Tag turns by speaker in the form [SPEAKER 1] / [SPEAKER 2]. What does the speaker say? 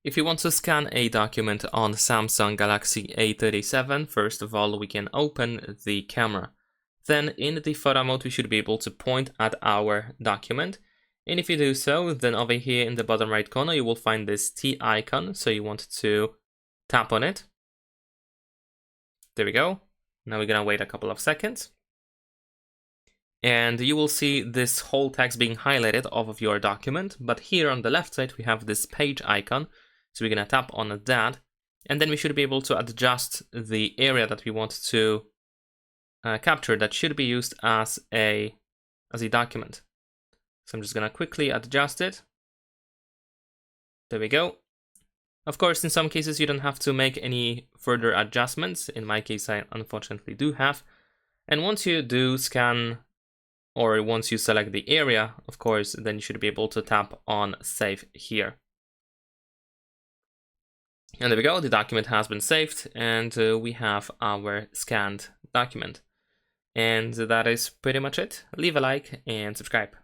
[SPEAKER 1] If you want to scan a document on Samsung Galaxy A37, first of all, we can open the camera. Then in the photo mode, we should be able to point at our document. And if you do so, then over here in the bottom right corner, you will find this T icon. So you want to tap on it. There we go. Now we're gonna wait a couple of seconds. And you will see this whole text being highlighted off of your document. But here on the left side, we have this page icon. So we're gonna tap on that. And then we should be able to adjust the area that we want to capture that should be used as a document. So I'm just gonna quickly adjust it. There we go. Of course, in some cases you don't have to make any further adjustments. In my case, I unfortunately do have. And once you do scan, or once you select the area, of course, then you should be able to tap on Save here. And there we go, the document has been saved, and we have our scanned document. And that is pretty much it. Leave a like and subscribe.